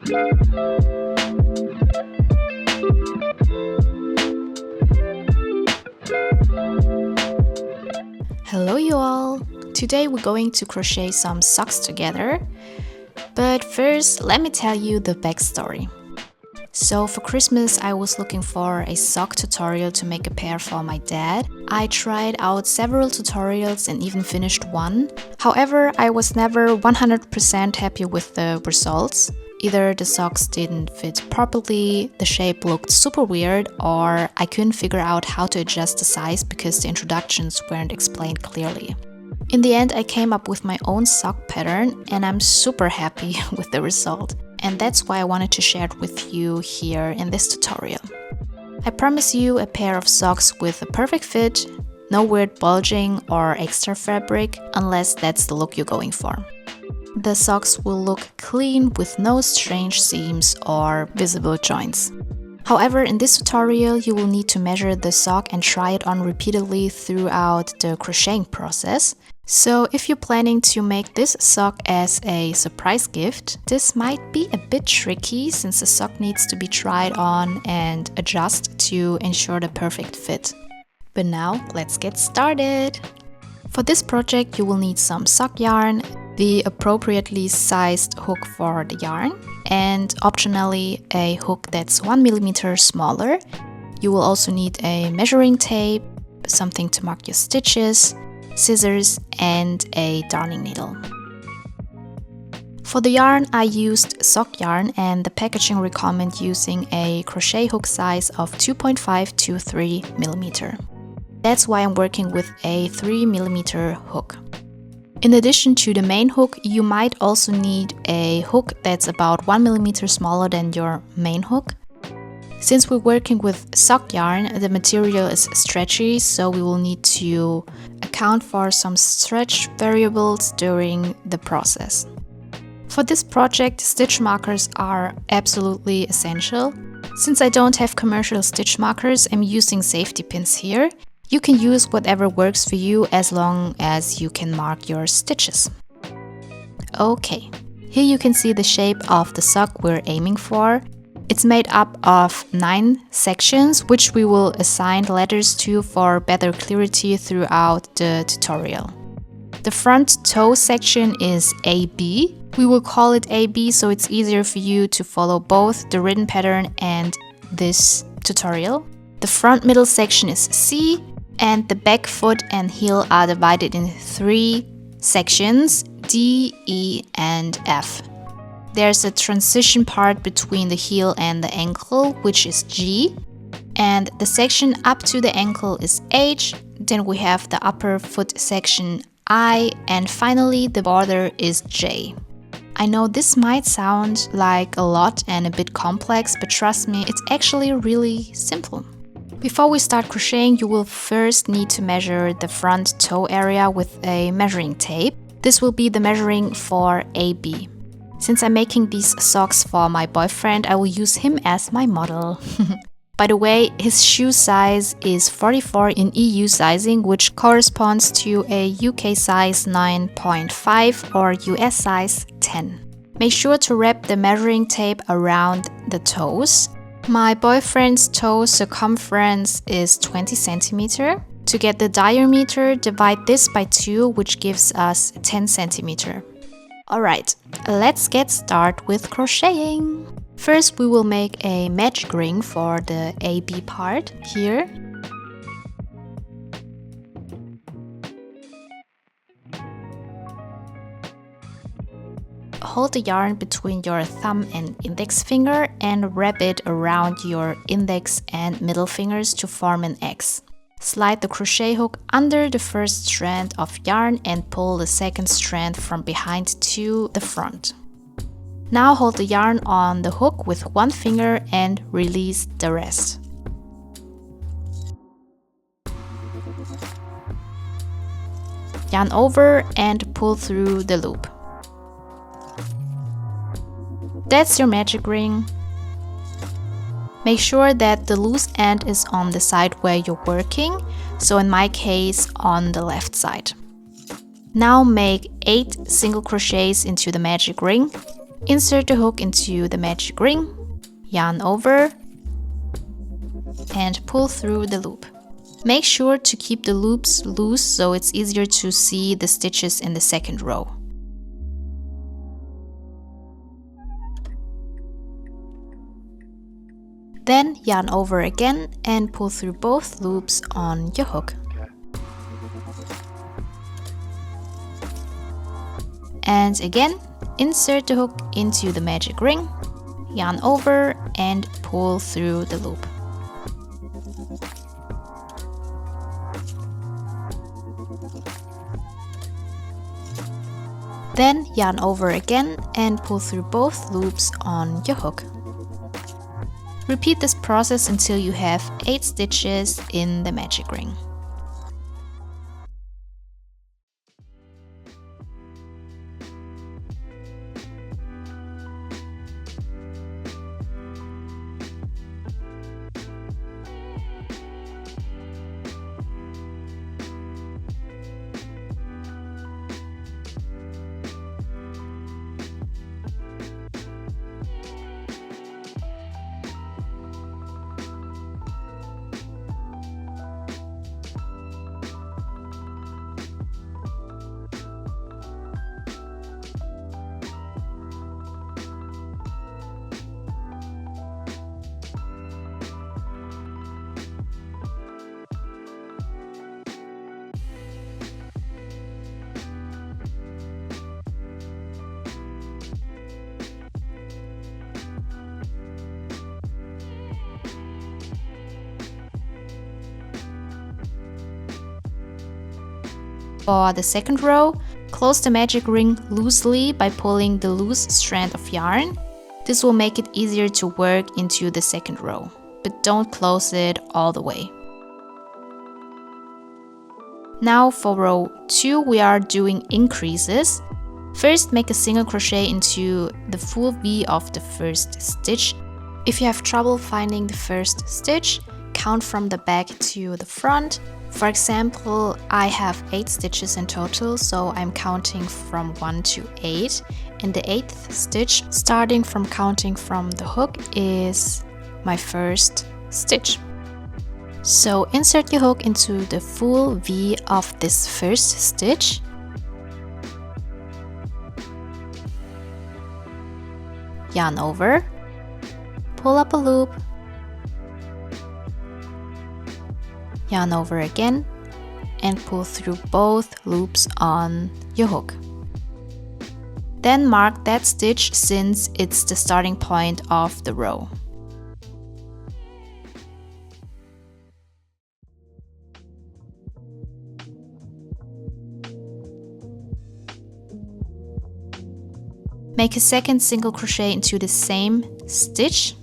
Hello you all! Today we're going to crochet some socks together, but first let me tell you the backstory. So for Christmas I was looking for a sock tutorial to make a pair for my dad. I tried out several tutorials and even finished one. However, I was never 100% happy with the results. Either the socks didn't fit properly, the shape looked super weird, or I couldn't figure out how to adjust the size because the introductions weren't explained clearly. In the end, I came up with my own sock pattern and I'm super happy with the result. And that's why I wanted to share it with you here in this tutorial. I promise you a pair of socks with a perfect fit, no weird bulging or extra fabric, unless that's the look you're going for. The socks will look clean with no strange seams or visible joints. However, in this tutorial you will need to measure the sock and try it on repeatedly throughout the crocheting process. So if you're planning to make this sock as a surprise gift, this might be a bit tricky since the sock needs to be tried on and adjust to ensure the perfect fit. But now let's get started! For this project you will need some sock yarn, the appropriately sized hook for the yarn, and optionally a hook that's 1 mm smaller. You will also need a measuring tape, something to mark your stitches, scissors, and a darning needle. For the yarn I used sock yarn and the packaging recommend using a crochet hook size of 2.5 to 3 mm. That's why I'm working with a 3 mm hook. In addition to the main hook, you might also need a hook that's about 1 mm smaller than your main hook. Since we're working with sock yarn, the material is stretchy, so we will need to account for some stretch variables during the process. For this project, stitch markers are absolutely essential. Since I don't have commercial stitch markers, I'm using safety pins here. You can use whatever works for you as long as you can mark your stitches. Okay, here you can see the shape of the sock we're aiming for. It's made up of 9 sections, which we will assign letters to for better clarity throughout the tutorial. The front toe section is AB. We will call it AB so it's easier for you to follow both the written pattern and this tutorial. The front middle section is C, and the back foot and heel are divided in 3 sections, D, E, and F. There's a transition part between the heel and the ankle, which is G, and the section up to the ankle is H. Then we have the upper foot section I, and finally the border is J. I know this might sound like a lot and a bit complex, but trust me, it's actually really simple. Before we start crocheting, you will first need to measure the front toe area with a measuring tape. This will be the measuring for AB. Since I'm making these socks for my boyfriend, I will use him as my model. By the way, his shoe size is 44 in EU sizing, which corresponds to a UK size 9.5 or US size 10. Make sure to wrap the measuring tape around the toes. My boyfriend's toe circumference is 20 cm. To get the diameter, divide this by 2, which gives us 10 cm. Alright, let's get started with crocheting. First, we will make a magic ring for the AB part here. Hold the yarn between your thumb and index finger and wrap it around your index and middle fingers to form an X. Slide the crochet hook under the first strand of yarn and pull the second strand from behind to the front. Now hold the yarn on the hook with one finger and release the rest. Yarn over and pull through the loop. That's your magic ring. Make sure that the loose end is on the side where you're working, so in my case on the left side. Now make 8 single crochets into the magic ring. Insert the hook into the magic ring, yarn over, and pull through the loop. Make sure to keep the loops loose so it's easier to see the stitches in the second row. Then yarn over again and pull through both loops on your hook. And again, insert the hook into the magic ring, yarn over and pull through the loop. Then yarn over again and pull through both loops on your hook. Repeat this process until you have 8 stitches in the magic ring. For the second row, close the magic ring loosely by pulling the loose strand of yarn. This will make it easier to work into the second row, but don't close it all the way. Now for row 2, we are doing increases. First, make a single crochet into the full V of the first stitch. If you have trouble finding the first stitch, count from the back to the front. For example, I have 8 stitches in total, so I'm counting from 1 to 8. And the 8th stitch, starting from counting from the hook, is my first stitch. So insert your hook into the full V of this first stitch. Yarn over, pull up a loop, yarn over again, and pull through both loops on your hook. Then mark that stitch since it's the starting point of the row. Make a second single crochet into the same stitch.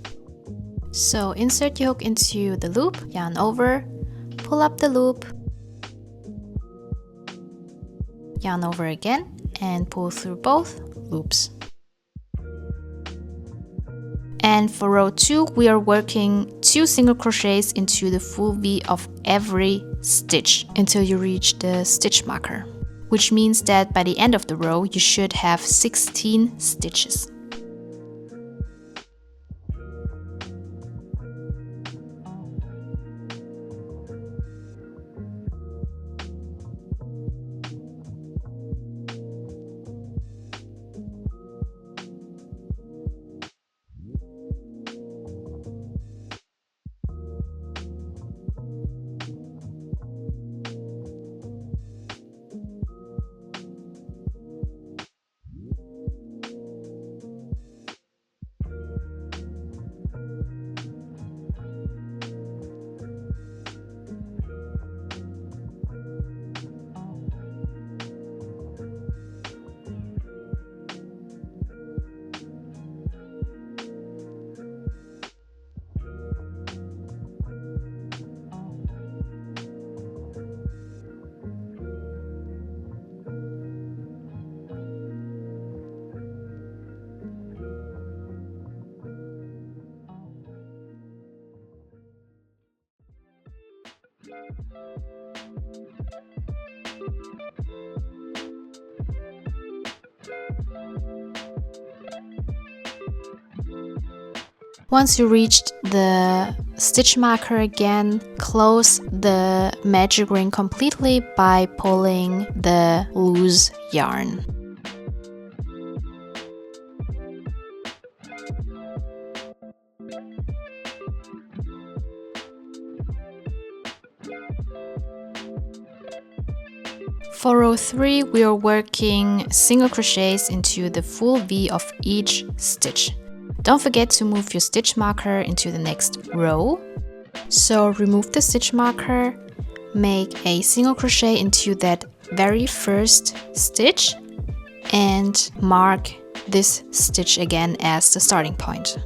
So insert your hook into the loop, yarn over, pull up the loop, yarn over again, and pull through both loops. And for row 2, we are working 2 single crochets into the full V of every stitch until you reach the stitch marker, which means that by the end of the row, you should have 16 stitches. Once you reached the stitch marker again, close the magic ring completely by pulling the loose yarn. For row 3, we are working single crochets into the full V of each stitch. Don't forget to move your stitch marker into the next row. So remove the stitch marker, make a single crochet into that very first stitch, and mark this stitch again as the starting point.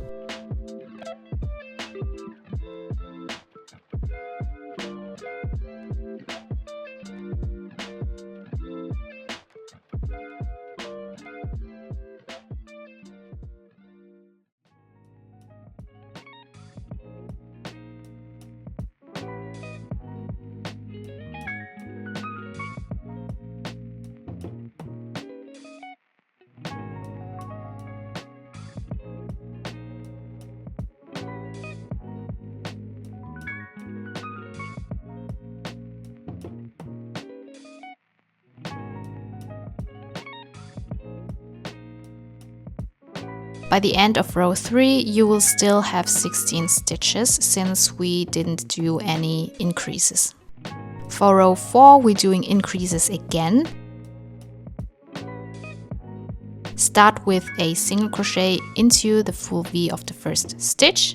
By the end of row 3, you will still have 16 stitches since we didn't do any increases. For row 4, we're doing increases again. Start with a single crochet into the full V of the first stitch.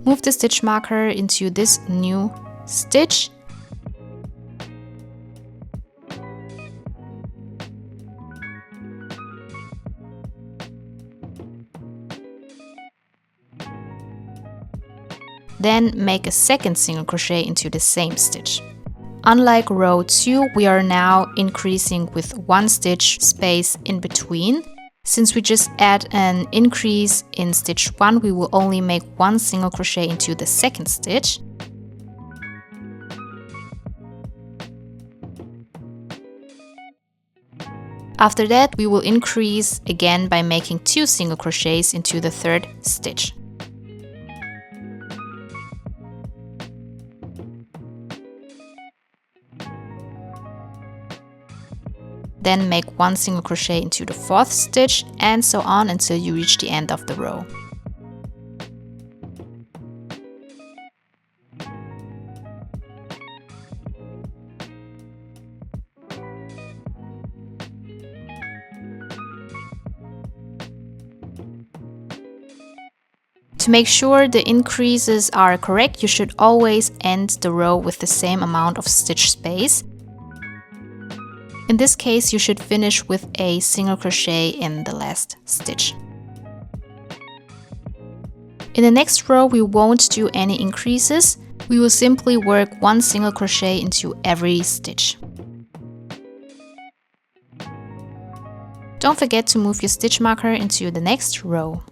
Move the stitch marker into this new stitch. Then make a second single crochet into the same stitch. Unlike row 2, we are now increasing with one stitch space in between. Since we just add an increase in stitch 1, we will only make one single crochet into the second stitch. After that, we will increase again by making 2 single crochets into the third stitch. Then make 1 single crochet into the fourth stitch, and so on until you reach the end of the row. To make sure the increases are correct, you should always end the row with the same amount of stitch space. In this case, you should finish with a single crochet in the last stitch. In the next row, we won't do any increases. We will simply work 1 single crochet into every stitch. Don't forget to move your stitch marker into the next row.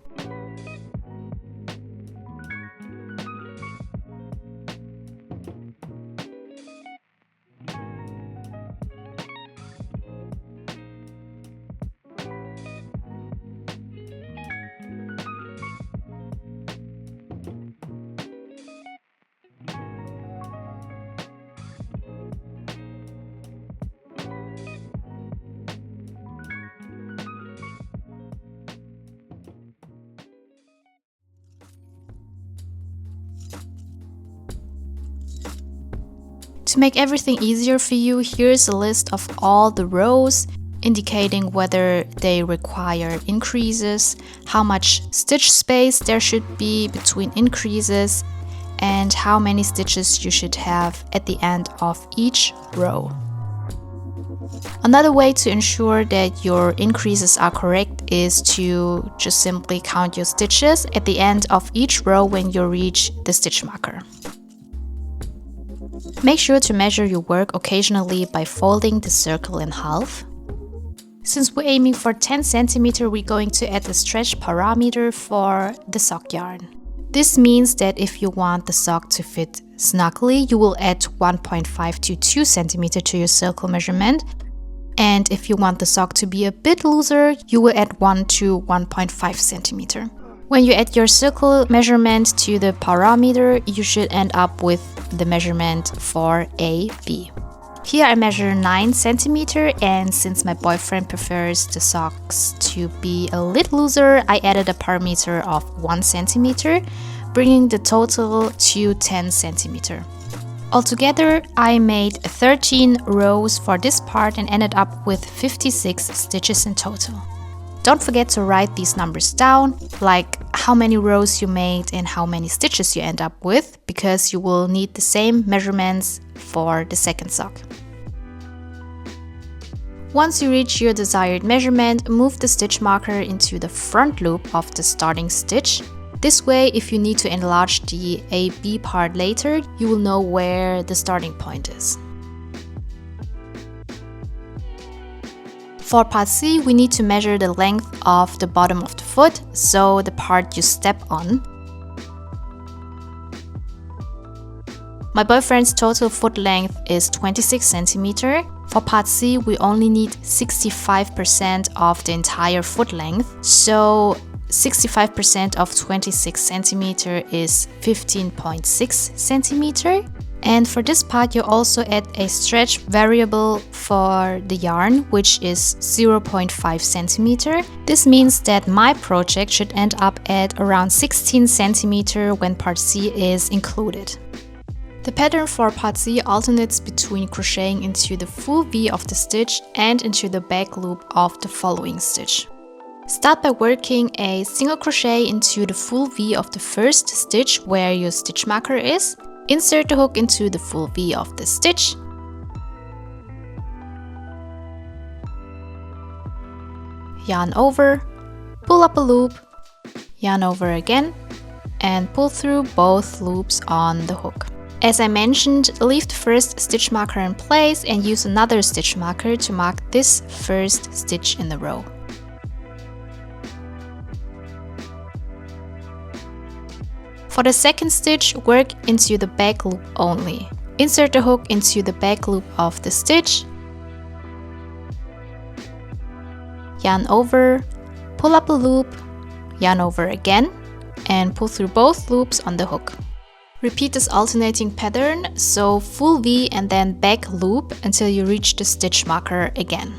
To make everything easier for you, here's a list of all the rows, indicating whether they require increases, how much stitch space there should be between increases, and how many stitches you should have at the end of each row. Another way to ensure that your increases are correct is to just simply count your stitches at the end of each row when you reach the stitch marker. Make sure to measure your work occasionally by folding the circle in half. Since we're aiming for 10 cm, we're going to add a stretch parameter for the sock yarn. This means that if you want the sock to fit snugly, you will add 1.5 to 2 centimeter to your circle measurement. And if you want the sock to be a bit looser, you will add 1 to 1.5 centimeter. When you add your circle measurement to the parameter, you should end up with the measurement for AB. Here I measure 9 centimeter, and since my boyfriend prefers the socks to be a little looser, I added a parameter of 1 centimeter, bringing the total to 10 centimeter. Altogether, I made 13 rows for this part and ended up with 56 stitches in total. Don't forget to write these numbers down, like how many rows you made and how many stitches you end up with, because you will need the same measurements for the second sock. Once you reach your desired measurement, move the stitch marker into the front loop of the starting stitch. This way, if you need to enlarge the AB part later, you will know where the starting point is. For part C, we need to measure the length of the bottom of the foot, so the part you step on. My boyfriend's total foot length is 26 centimeter. For part C, we only need 65% of the entire foot length, so 65% of 26 centimeter is 15.6 centimeter. And for this part, you also add a stretch variable for the yarn, which is 0.5 centimeter. This means that my project should end up at around 16 centimeter when part C is included. The pattern for part C alternates between crocheting into the full V of the stitch and into the back loop of the following stitch. Start by working a single crochet into the full V of the first stitch where your stitch marker is. Insert the hook into the full V of the stitch. Yarn over, pull up a loop, yarn over again, and pull through both loops on the hook. As I mentioned, leave the first stitch marker in place and use another stitch marker to mark this first stitch in the row. For the second stitch, work into the back loop only. Insert the hook into the back loop of the stitch, yarn over, pull up a loop, yarn over again, and pull through both loops on the hook. Repeat this alternating pattern, so full V and then back loop until you reach the stitch marker again.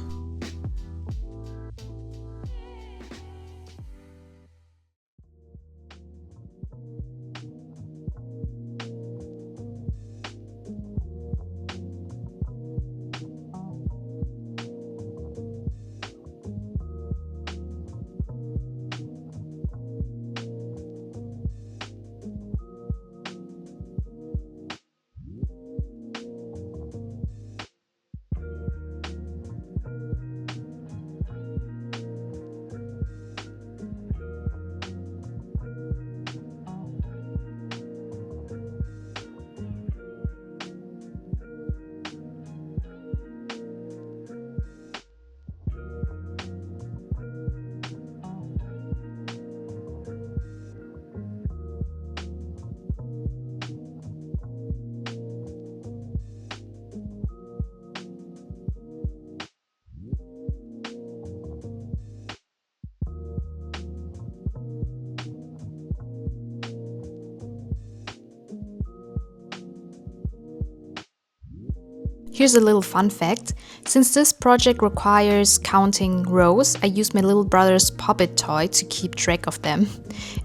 Here's a little fun fact. Since this project requires counting rows, I use my little brother's puppet toy to keep track of them.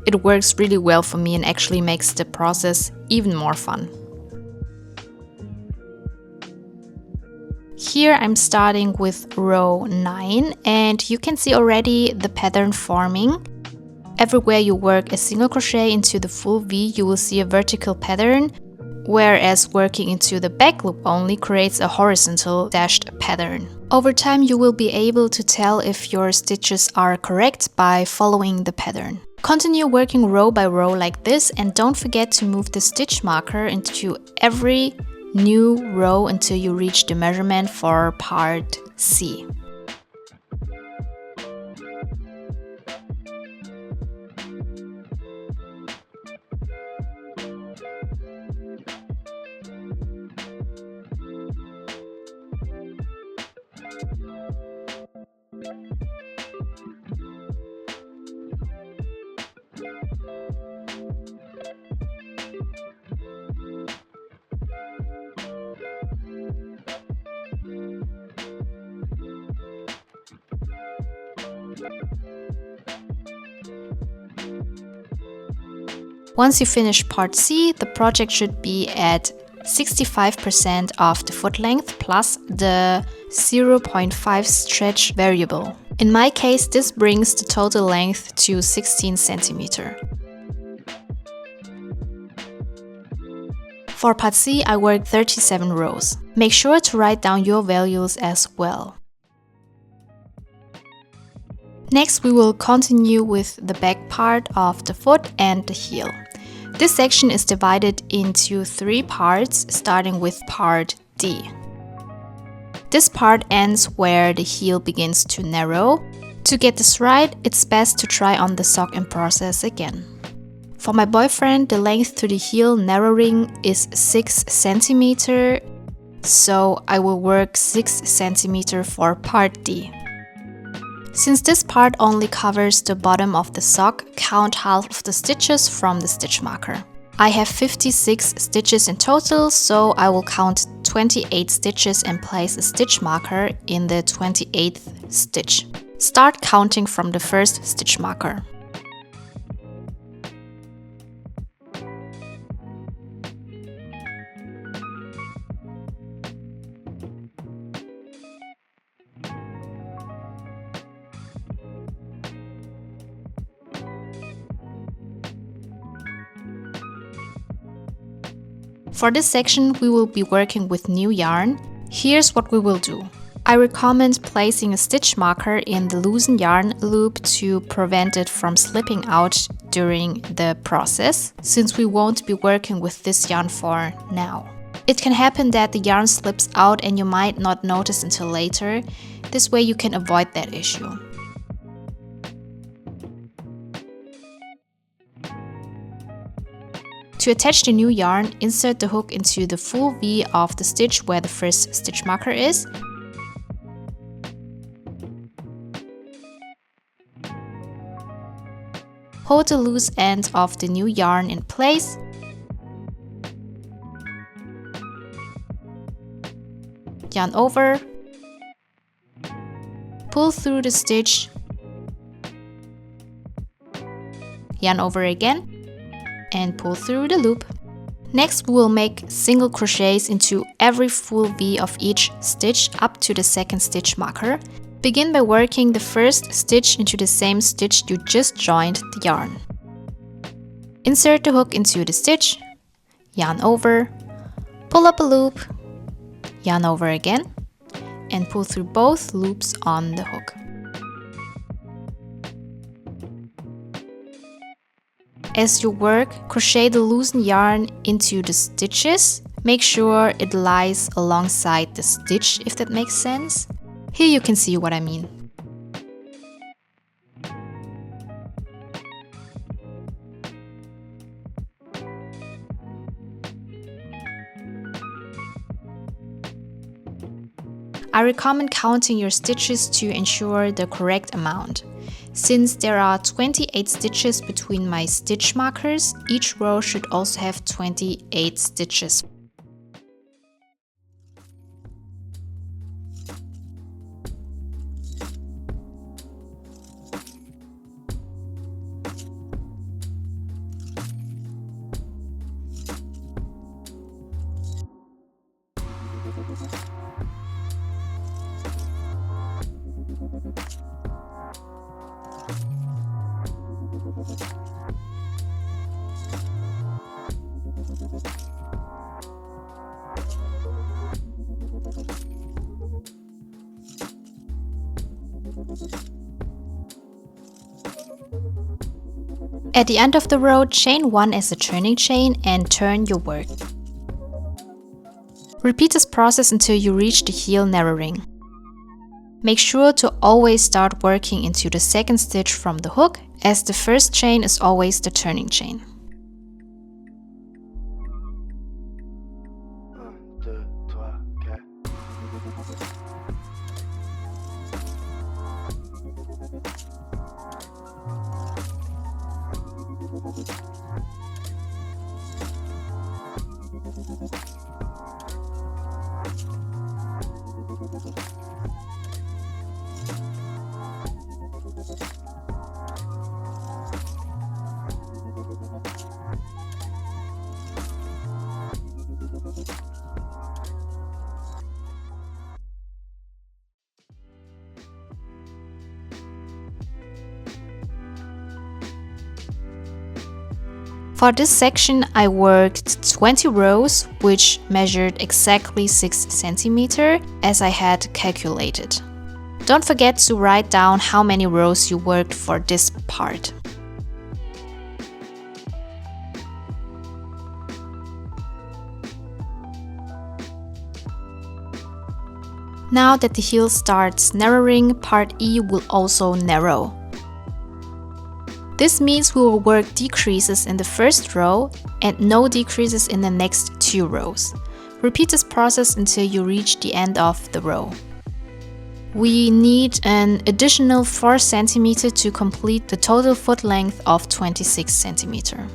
It works really well for me and actually makes the process even more fun. Here I'm starting with row 9 and you can see already the pattern forming. Everywhere you work a single crochet into the full V, you will see a vertical pattern, whereas working into the back loop only creates a horizontal dashed pattern. Over time you will be able to tell if your stitches are correct by following the pattern. Continue working row by row like this and don't forget to move the stitch marker into every new row until you reach the measurement for part C. Once you finish part C, the project should be at 65% of the foot length plus the 0.5 stretch variable. In my case, this brings the total length to 16 cm. For part C, I worked 37 rows. Make sure to write down your values as well. Next, we will continue with the back part of the foot and the heel. This section is divided into 3 parts, starting with part D. This part ends where the heel begins to narrow. To get this right, it's best to try on the sock in process again. For my boyfriend, the length to the heel narrowing is 6 cm, so I will work 6 cm for part D. Since this part only covers the bottom of the sock, count half of the stitches from the stitch marker. I have 56 stitches in total, so I will count 28 stitches and place a stitch marker in the 28th stitch. Start counting from the first stitch marker. For this section, we will be working with new yarn. Here's what we will do. I recommend placing a stitch marker in the loosened yarn loop to prevent it from slipping out during the process, since we won't be working with this yarn for now. It can happen that the yarn slips out and you might not notice until later. This way you can avoid that issue. To attach the new yarn, insert the hook into the full V of the stitch where the first stitch marker is. Hold the loose end of the new yarn in place. Yarn over. Pull through the stitch. Yarn over again. And pull through the loop. Next, we will make single crochets into every full V of each stitch up to the second stitch marker. Begin by working the first stitch into the same stitch you just joined the yarn. Insert the hook into the stitch, yarn over, pull up a loop, yarn over again, and pull through both loops on the hook. As you work, crochet the loosened yarn into the stitches. Make sure it lies alongside the stitch, if that makes sense. Here you can see what I mean. I recommend counting your stitches to ensure the correct amount. Since there are 28 stitches between my stitch markers, each row should also have 28 stitches. At the end of the row, chain 1 as a turning chain and turn your work. Repeat this process until you reach the heel narrowing. Make sure to always start working into the second stitch from the hook, as the first chain is always the turning chain. For this section, I worked 20 rows, which measured exactly 6 cm as I had calculated. Don't forget to write down how many rows you worked for this part. Now that the heel starts narrowing, part E will also narrow. This means we will work decreases in the first row and no decreases in the next 2 rows. Repeat this process until you reach the end of the row. We need an additional 4 cm to complete the total foot length of 26 cm.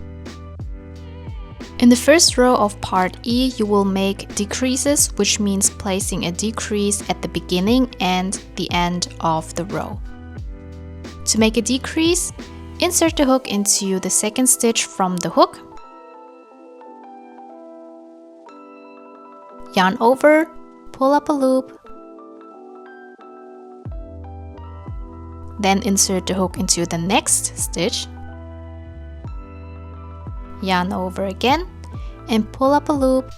In the first row of part E, you will make decreases, which means placing a decrease at the beginning and the end of the row. To make a decrease, insert the hook into the second stitch from the hook, yarn over, pull up a loop, then insert the hook into the next stitch, yarn over again, and pull up a loop,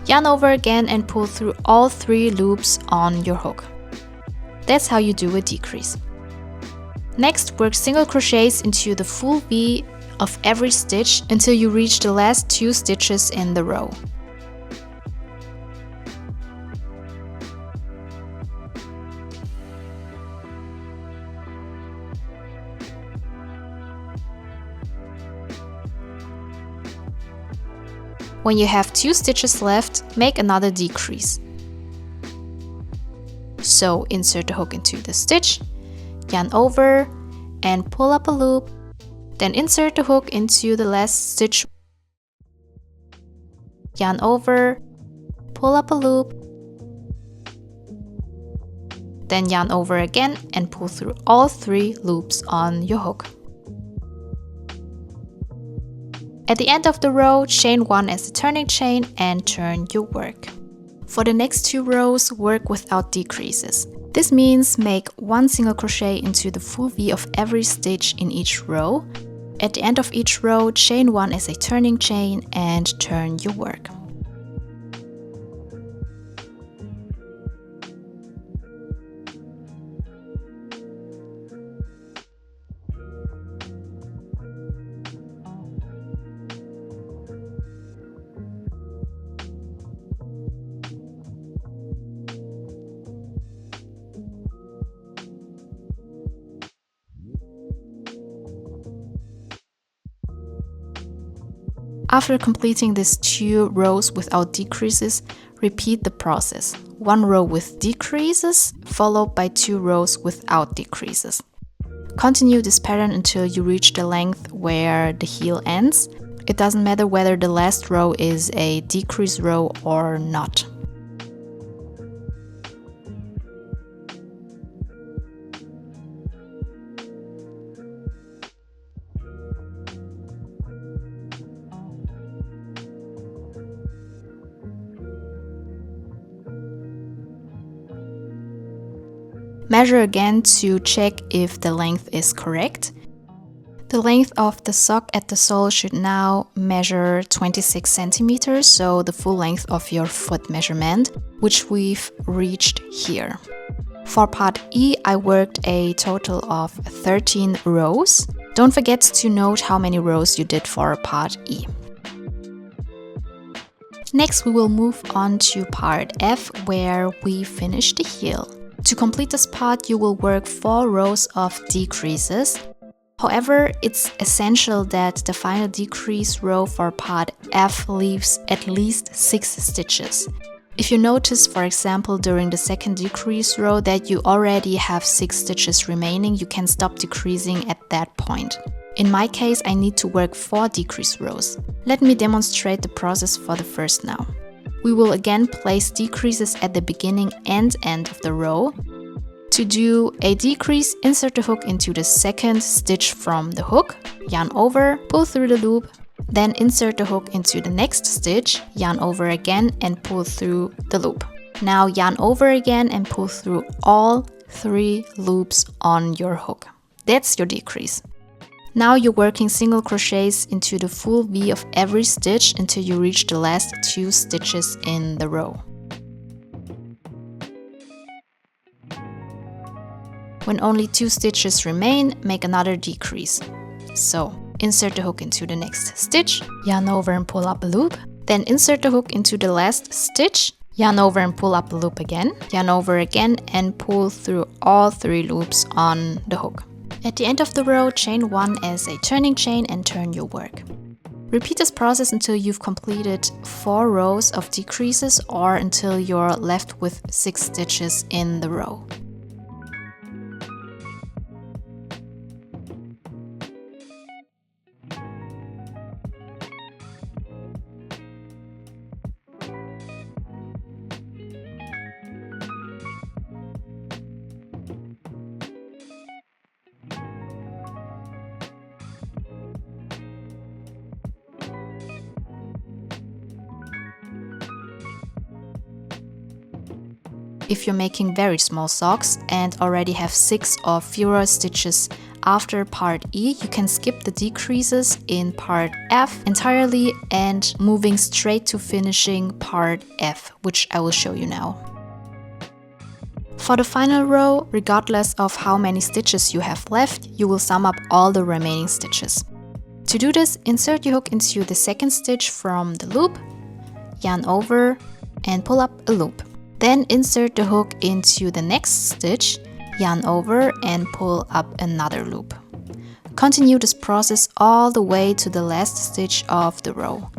yarn over again and pull through all 3 loops on your hook. That's how you do a decrease. Next, work single crochets into the full V of every stitch until you reach the last 2 stitches in the row. When you have 2 stitches left, make another decrease. So insert the hook into the stitch, yarn over and pull up a loop, then insert the hook into the last stitch, yarn over, pull up a loop, then yarn over again and pull through all 3 loops on your hook. At the end of the row, chain 1 as a turning chain and turn your work. For the next 2 rows, work without decreases. This means make 1 single crochet into the full V of every stitch in each row. At the end of each row, chain 1 as a turning chain and turn your work. After completing these 2 rows without decreases, repeat the process. 1 row with decreases, followed by 2 rows without decreases. Continue this pattern until you reach the length where the heel ends. It doesn't matter whether the last row is a decrease row or not. Measure again to check if the length is correct. The length of the sock at the sole should now measure 26 centimeters, so the full length of your foot measurement, which we've reached here. For part E, I worked a total of 13 rows. Don't forget to note how many rows you did for part E. Next, we will move on to part F, where we finish the heel. To complete this part, you will work 4 rows of decreases. However, it's essential that the final decrease row for part F leaves at least 6 stitches. If you notice, for example, during the second decrease row that you already have 6 stitches remaining, you can stop decreasing at that point. In my case, I need to work 4 decrease rows. Let me demonstrate the process for the first now. We will again place decreases at the beginning and end of the row. To do a decrease, insert the hook into the second stitch from the hook, yarn over, pull through the loop, then insert the hook into the next stitch, yarn over again and pull through the loop. Now yarn over again and pull through all 3 loops on your hook. That's your decrease. Now you're working single crochets into the full V of every stitch until you reach the last 2 stitches in the row. When only 2 stitches remain, make another decrease. So, insert the hook into the next stitch, yarn over and pull up a loop. Then insert the hook into the last stitch, yarn over and pull up a loop again, yarn over again and pull through all 3 loops on the hook. At the end of the row, chain 1 as a turning chain and turn your work. Repeat this process until you've completed 4 rows of decreases or until you're left with 6 stitches in the row. If you're making very small socks and already have 6 or fewer stitches after part E, you can skip the decreases in part F entirely and moving straight to finishing part F, which I will show you now. For the final row, regardless of how many stitches you have left, you will sum up all the remaining stitches. To do this, insert your hook into the second stitch from the loop, yarn over and pull up a loop. Then insert the hook into the next stitch, yarn over and pull up another loop. Continue this process all the way to the last stitch of the row.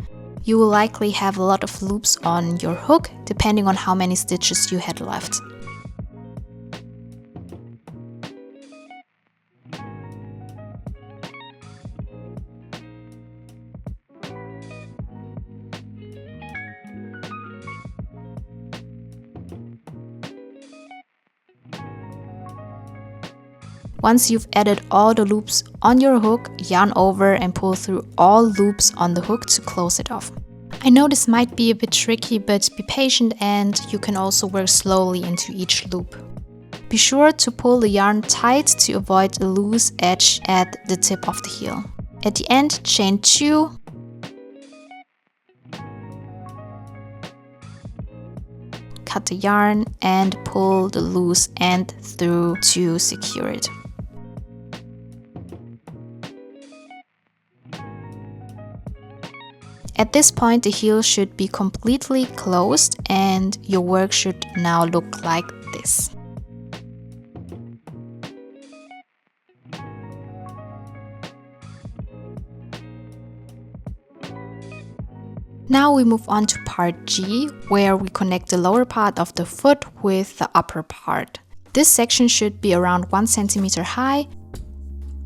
You will likely have a lot of loops on your hook, depending on how many stitches you had left. Once you've added all the loops on your hook, yarn over and pull through all loops on the hook to close it off. I know this might be a bit tricky, but be patient and you can also work slowly into each loop. Be sure to pull the yarn tight to avoid a loose edge at the tip of the heel. At the end, chain 2, cut the yarn and pull the loose end through to secure it. At this point, the heel should be completely closed and your work should now look like this. Now we move on to part G, where we connect the lower part of the foot with the upper part. This section should be around 1 cm high.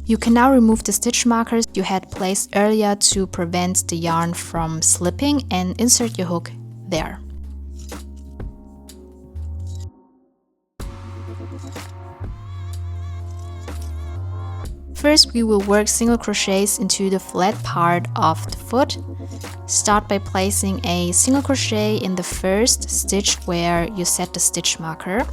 You can now remove the stitch markers you had placed earlier to prevent the yarn from slipping and insert your hook there. First, we will work single crochets into the flat part of the foot. Start by placing a single crochet in the first stitch where you set the stitch marker.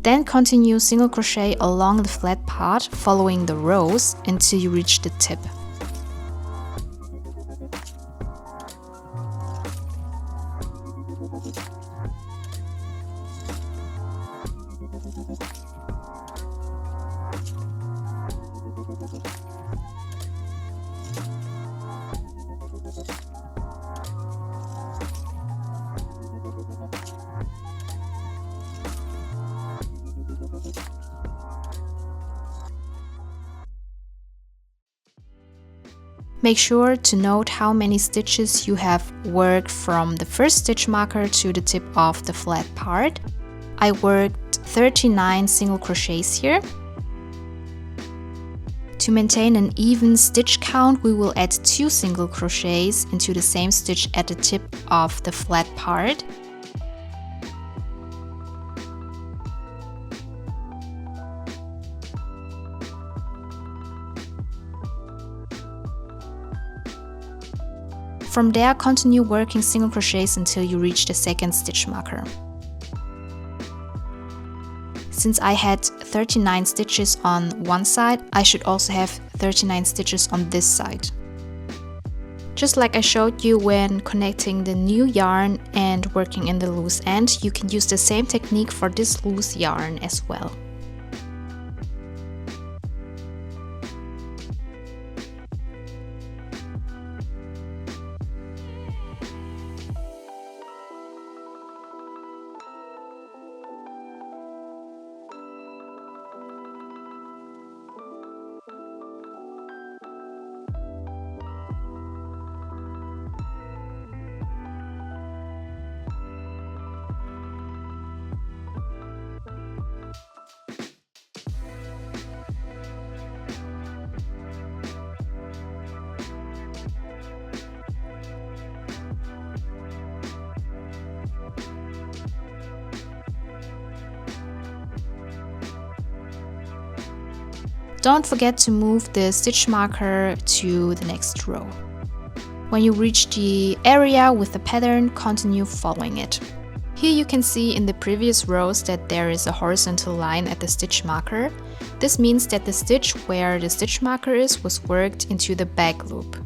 Then continue single crochet along the flat part, following the rows until you reach the tip. Make sure to note how many stitches you have worked from the first stitch marker to the tip of the flat part. I worked 39 single crochets here. To maintain an even stitch count, we will add 2 single crochets into the same stitch at the tip of the flat part. From there, continue working single crochets until you reach the second stitch marker. Since I had 39 stitches on one side, I should also have 39 stitches on this side. Just like I showed you when connecting the new yarn and working in the loose end, you can use the same technique for this loose yarn as well. Don't forget to move the stitch marker to the next row. When you reach the area with the pattern, continue following it. Here you can see in the previous rows that there is a horizontal line at the stitch marker. This means that the stitch where the stitch marker is was worked into the back loop.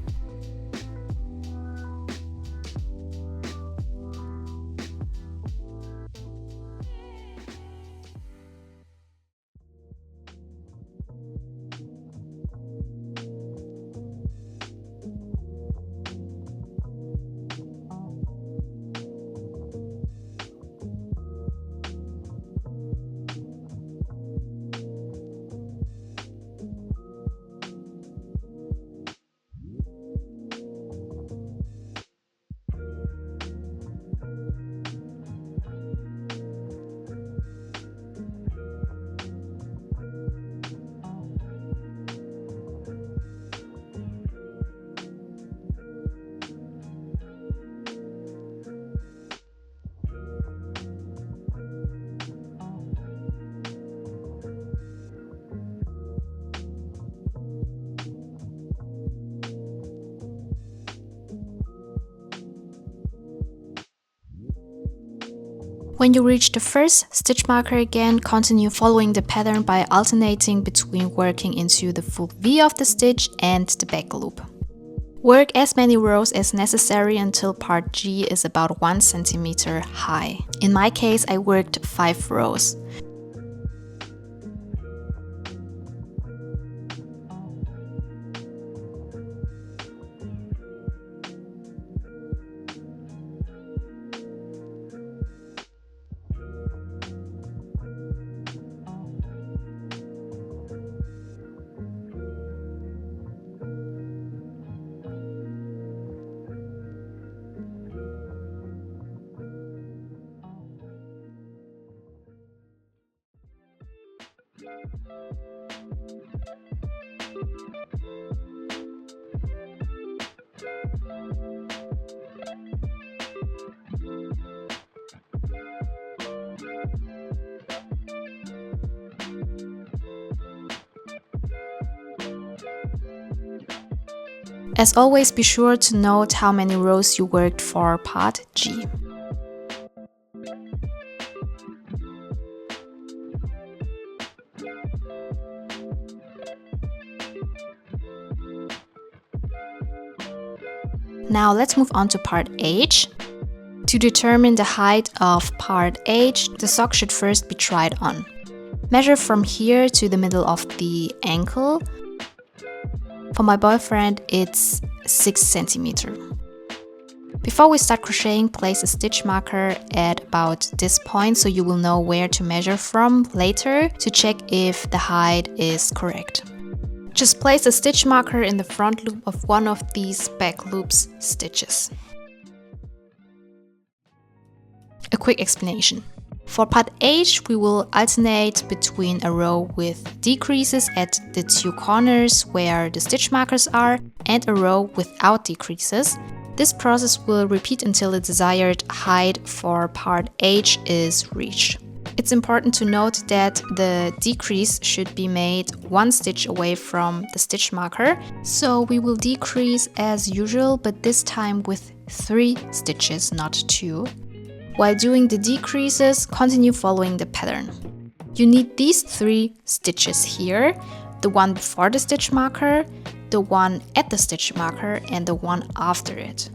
When you reach the first stitch marker again, continue following the pattern by alternating between working into the full V of the stitch and the back loop. Work as many rows as necessary until part G is about 1 cm high. In my case, I worked 5 rows. As always, be sure to note how many rows you worked for part G. Now let's move on to part H. To determine the height of part H, the sock should first be tried on. Measure from here to the middle of the ankle. For my boyfriend, it's 6 cm. Before we start crocheting, place a stitch marker at about this point so you will know where to measure from later to check if the height is correct. Just place a stitch marker in the front loop of one of these back loops stitches. A quick explanation. For part H, we will alternate between a row with decreases at the two corners where the stitch markers are and a row without decreases. This process will repeat until the desired height for part H is reached. It's important to note that the decrease should be made one stitch away from the stitch marker, so we will decrease as usual, but this time with 3 stitches, not 2. While doing the decreases, continue following the pattern. You need these 3 stitches here, the one before the stitch marker, the one at the stitch marker, and the one after it.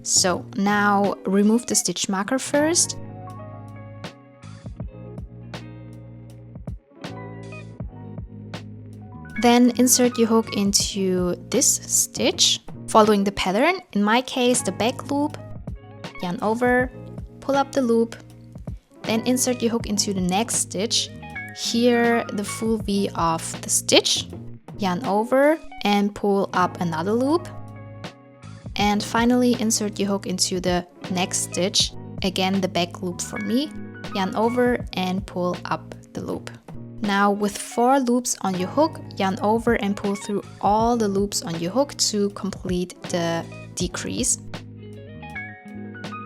So now remove the stitch marker first. Then insert your hook into this stitch, following the pattern, in my case the back loop, yarn over, pull up the loop, then insert your hook into the next stitch, here the full V of the stitch, yarn over and pull up another loop, and finally insert your hook into the next stitch, again the back loop for me, yarn over and pull up the loop. Now with 4 loops on your hook, yarn over and pull through all the loops on your hook to complete the decrease.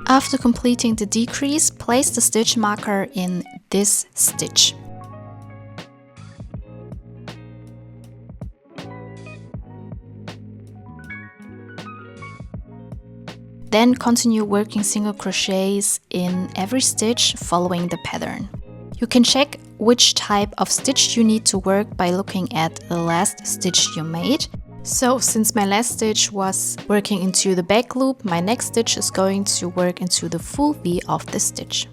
After completing the decrease, place the stitch marker in this stitch. Then continue working single crochets in every stitch following the pattern. You can check which type of stitch you need to work by looking at the last stitch you made. So since my last stitch was working into the back loop, my next stitch is going to work into the full V of the stitch.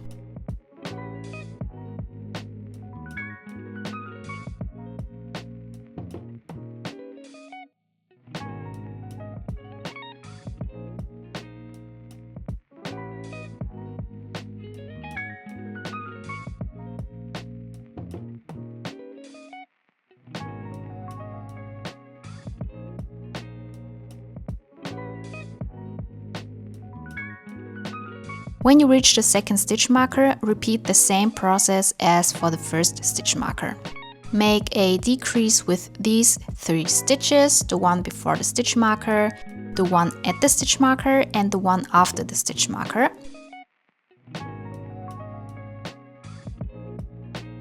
When you reach the second stitch marker, repeat the same process as for the first stitch marker. Make a decrease with these 3 stitches, the one before the stitch marker, the one at the stitch marker, and the one after the stitch marker.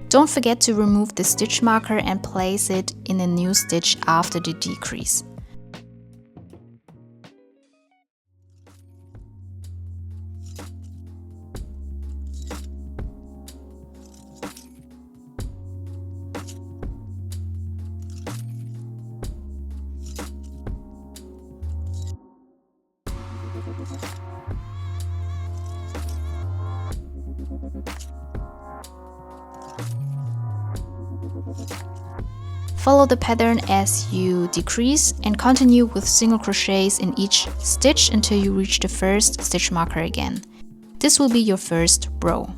Don't forget to remove the stitch marker and place it in a new stitch after the decrease. Follow the pattern as you decrease and continue with single crochets in each stitch until you reach the first stitch marker again. This will be your first row.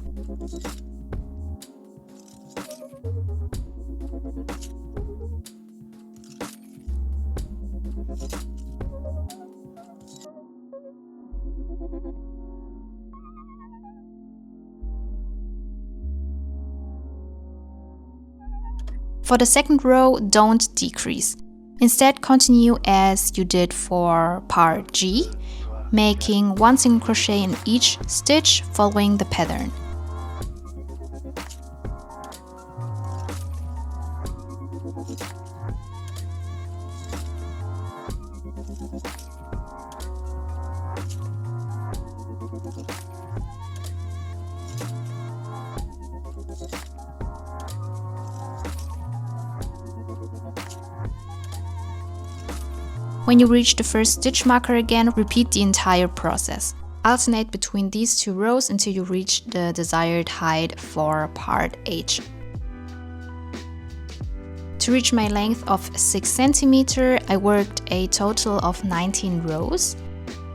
For the second row, don't decrease. Instead, continue as you did for part G, making 1 single crochet in each stitch following the pattern. When you reach the first stitch marker again, repeat the entire process. Alternate between these 2 rows until you reach the desired height for part H. To reach my length of 6 cm, I worked a total of 19 rows.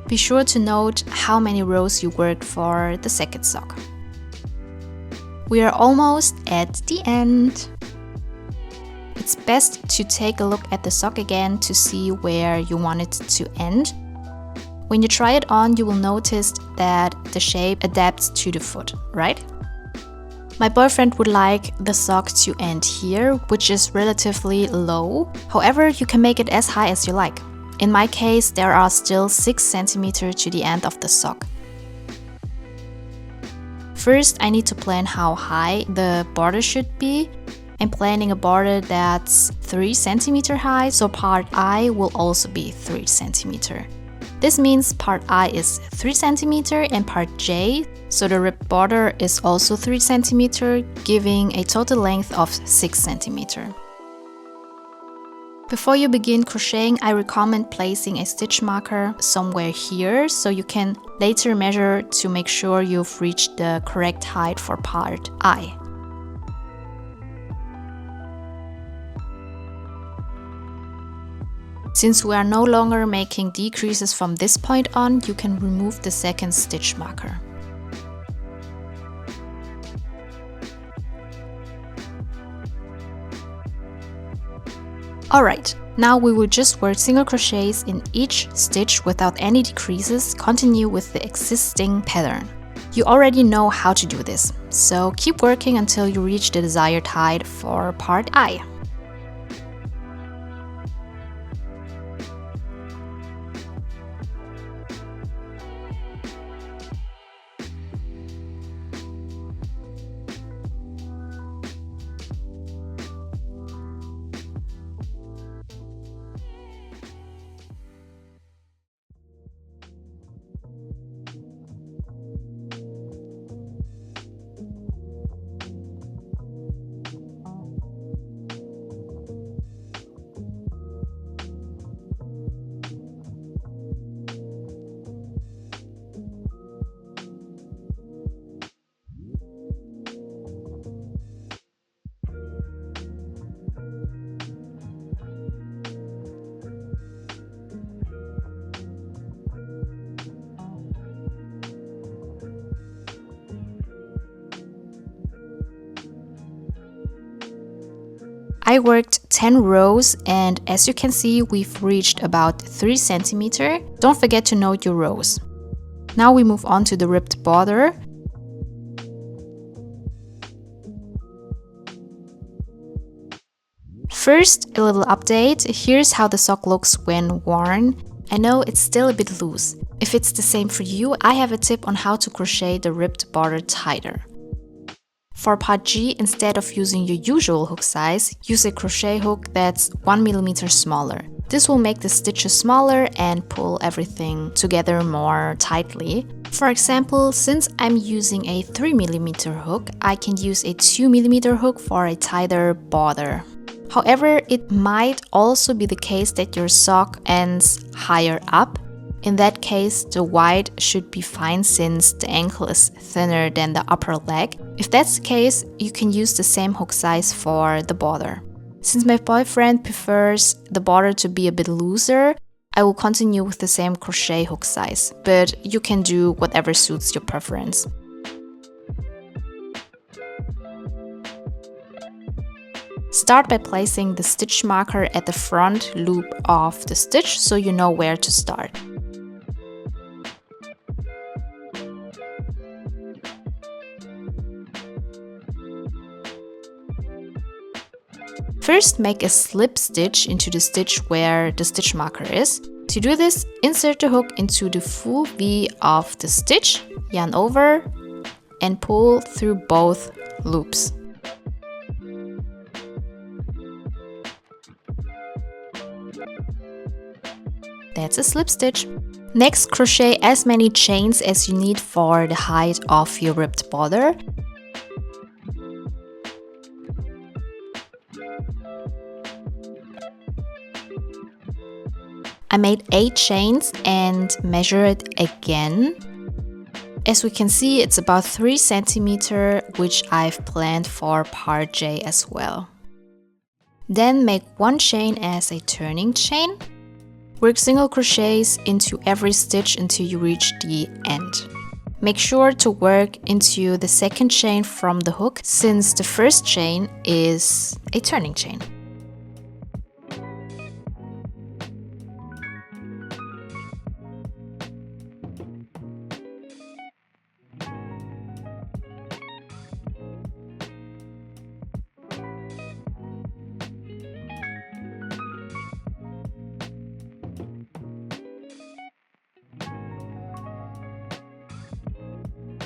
Be sure to note how many rows you worked for the second sock. We are almost at the end. It's best to take a look at the sock again to see where you want it to end. When you try it on, you will notice that the shape adapts to the foot, right? My boyfriend would like the sock to end here, which is relatively low. However, you can make it as high as you like. In my case, there are still 6 cm to the end of the sock. First, I need to plan how high the border should be. I'm planning a border that's 3 cm high, so part I will also be 3 cm. This means part I is 3 cm and part J, so the ribbed border is also 3 cm, giving a total length of 6 cm. Before you begin crocheting, I recommend placing a stitch marker somewhere here, so you can later measure to make sure you've reached the correct height for part I. Since we are no longer making decreases from this point on, you can remove the second stitch marker. Alright, now we will just work single crochets in each stitch without any decreases, continue with the existing pattern. You already know how to do this, so keep working until you reach the desired height for part I. I worked 10 rows, and as you can see, we've reached about 3 cm. Don't forget to note your rows. Now we move on to the ribbed border. First, a little update. Here's how the sock looks when worn. I know it's still a bit loose. If it's the same for you, I have a tip on how to crochet the ribbed border tighter. For part G, instead of using your usual hook size, use a crochet hook that's 1 mm smaller. This will make the stitches smaller and pull everything together more tightly. For example, since I'm using a 3 mm hook, I can use a 2 mm hook for a tighter border. However, it might also be the case that your sock ends higher up. In that case, the wide should be fine since the ankle is thinner than the upper leg. If that's the case, you can use the same hook size for the border. Since my boyfriend prefers the border to be a bit looser, I will continue with the same crochet hook size, but you can do whatever suits your preference. Start by placing the stitch marker at the front loop of the stitch so you know where to start. First, make a slip stitch into the stitch where the stitch marker is. To do this, insert the hook into the full V of the stitch, yarn over, and pull through both loops. That's a slip stitch. Next, crochet as many chains as you need for the height of your ribbed border. I made 8 chains and measured again. As we can see, it's about 3 cm, which I've planned for part J as well. Then make 1 chain as a turning chain. Work single crochets into every stitch until you reach the end. Make sure to work into the second chain from the hook, since the first chain is a turning chain.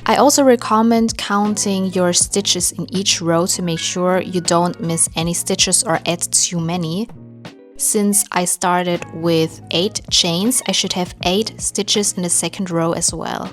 I also recommend counting your stitches in each row to make sure you don't miss any stitches or add too many. Since I started with 8 chains, I should have 8 stitches in the second row as well.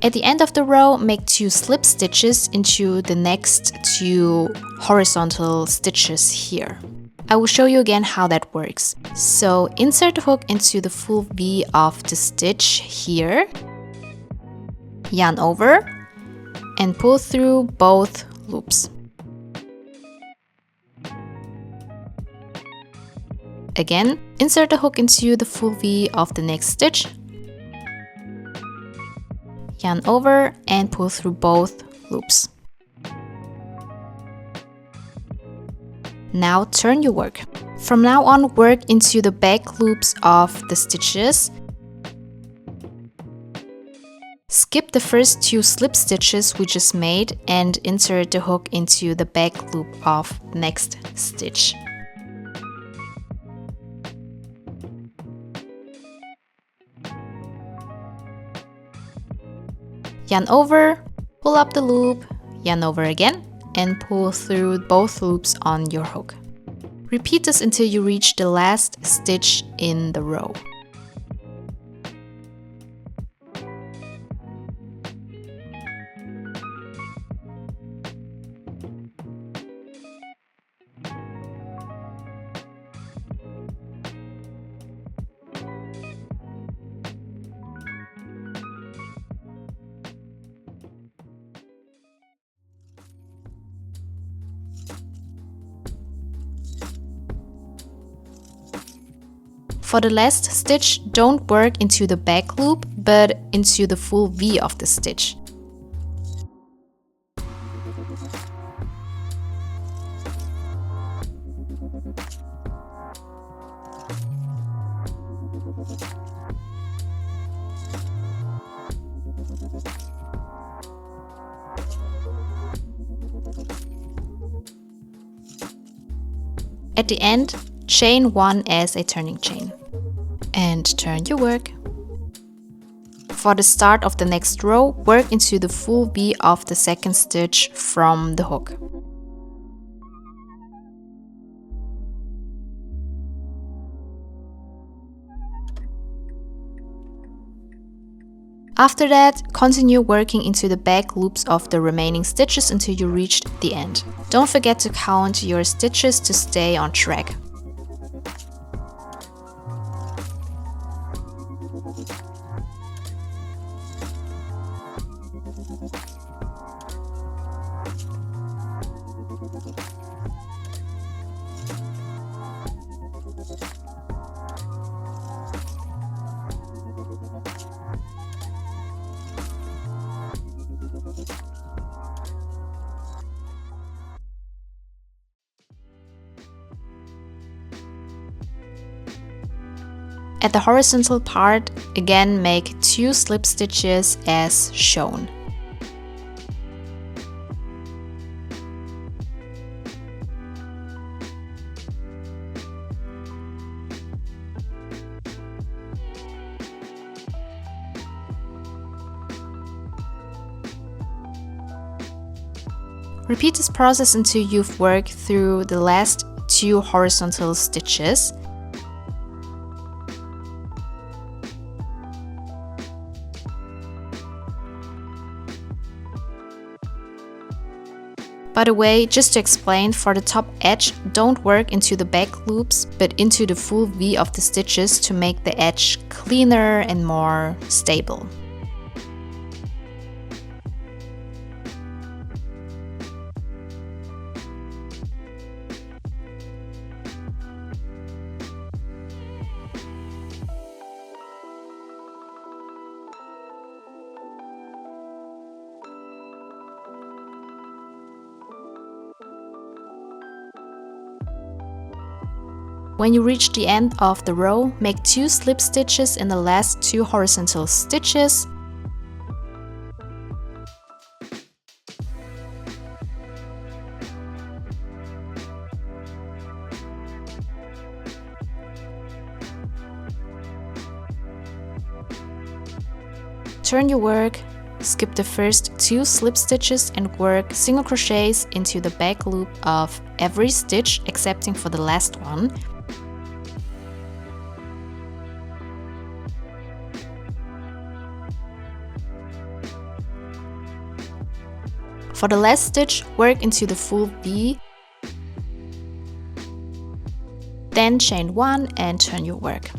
At the end of the row, make 2 slip stitches into the next 2 horizontal stitches here. I will show you again how that works. So insert the hook into the full V of the stitch here, yarn over, and pull through both loops. Again, insert the hook into the full V of the next stitch, yarn over, and pull through both loops. Now turn your work. From now on, work into the back loops of the stitches. Skip the first 2 slip stitches we just made and insert the hook into the back loop of the next stitch. Yarn over, pull up the loop, yarn over again, and pull through both loops on your hook. Repeat this until you reach the last stitch in the row. For the last stitch, don't work into the back loop, but into the full V of the stitch. At the end, chain 1 as a turning chain. And turn your work. For the start of the next row, work into the full V of the second stitch from the hook. After that, continue working into the back loops of the remaining stitches until you reach the end. Don't forget to count your stitches to stay on track. At the horizontal part, again make 2 slip stitches as shown. Repeat this process until you've worked through the last 2 horizontal stitches. By the way, just to explain, for the top edge, don't work into the back loops, but into the full V of the stitches to make the edge cleaner and more stable. When you reach the end of the row, make 2 slip stitches in the last 2 horizontal stitches. Turn your work, skip the first 2 slip stitches and work single crochets into the back loop of every stitch excepting for the last one. For the last stitch, work into the full V, then chain 1 and turn your work.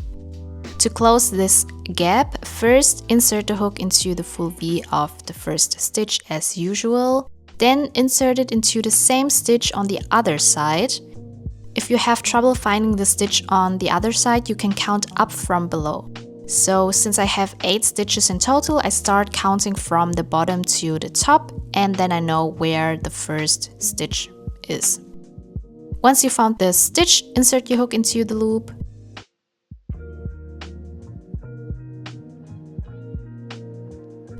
To close this gap, first insert the hook into the full V of the first stitch as usual, then insert it into the same stitch on the other side. If you have trouble finding the stitch on the other side, you can count up from below. So since I have 8 stitches in total, I start counting from the bottom to the top, and then I know where the first stitch is. Once you found the stitch, insert your hook into the loop.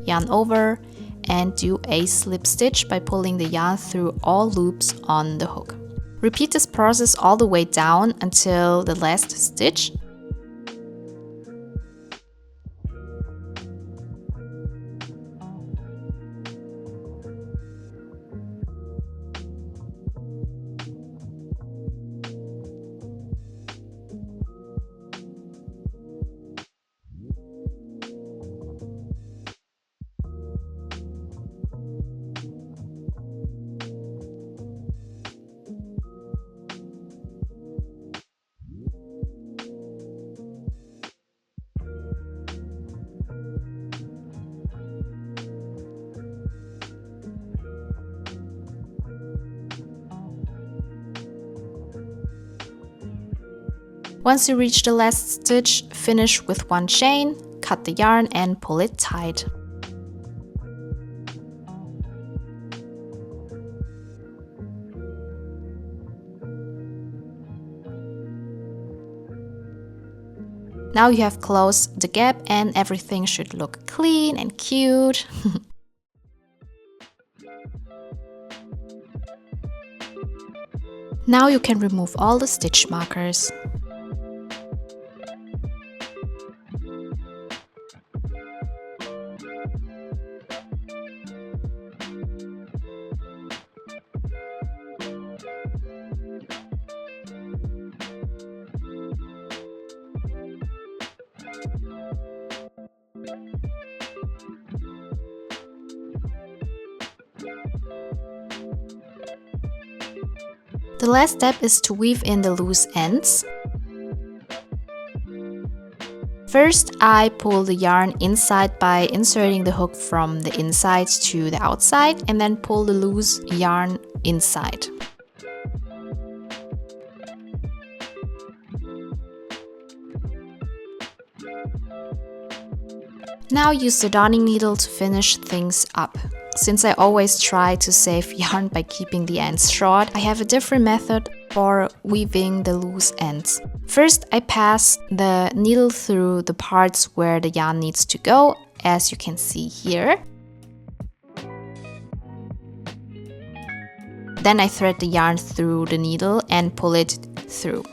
Yarn over and do a slip stitch by pulling the yarn through all loops on the hook. Repeat this process all the way down until the last stitch. Once you reach the last stitch, finish with 1 chain, cut the yarn and pull it tight. Now you have closed the gap and everything should look clean and cute. Now you can remove all the stitch markers. The last step is to weave in the loose ends. First, I pull the yarn inside by inserting the hook from the inside to the outside and then pull the loose yarn inside. Now use the darning needle to finish things up. Since I always try to save yarn by keeping the ends short, I have a different method for weaving the loose ends. First, I pass the needle through the parts where the yarn needs to go, as you can see here. Then I thread the yarn through the needle and pull it through.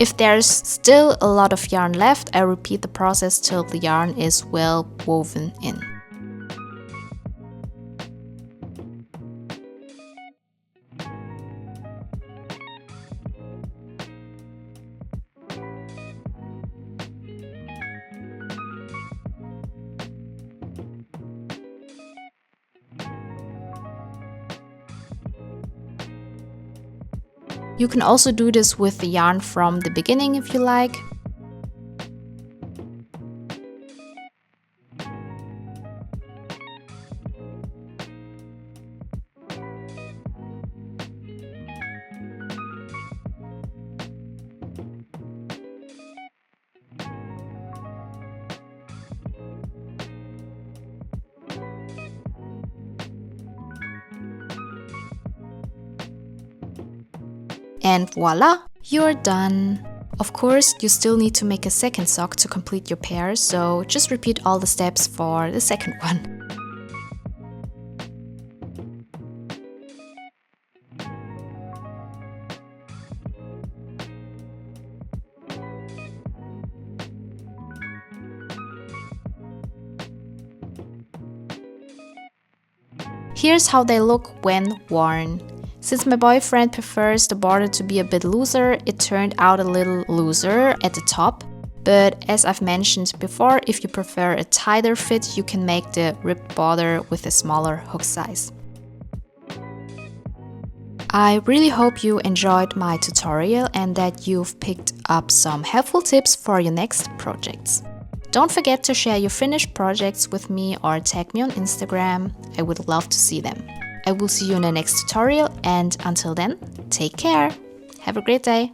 If there's still a lot of yarn left, I repeat the process till the yarn is well woven in. You can also do this with the yarn from the beginning if you like. And voila, you're done! Of course, you still need to make a second sock to complete your pair, so just repeat all the steps for the second one. Here's how they look when worn. Since my boyfriend prefers the border to be a bit looser, it turned out a little looser at the top. But as I've mentioned before, if you prefer a tighter fit, you can make the ribbed border with a smaller hook size. I really hope you enjoyed my tutorial and that you've picked up some helpful tips for your next projects. Don't forget to share your finished projects with me or tag me on Instagram. I would love to see them. I will see you in the next tutorial, and until then, take care. Have a great day.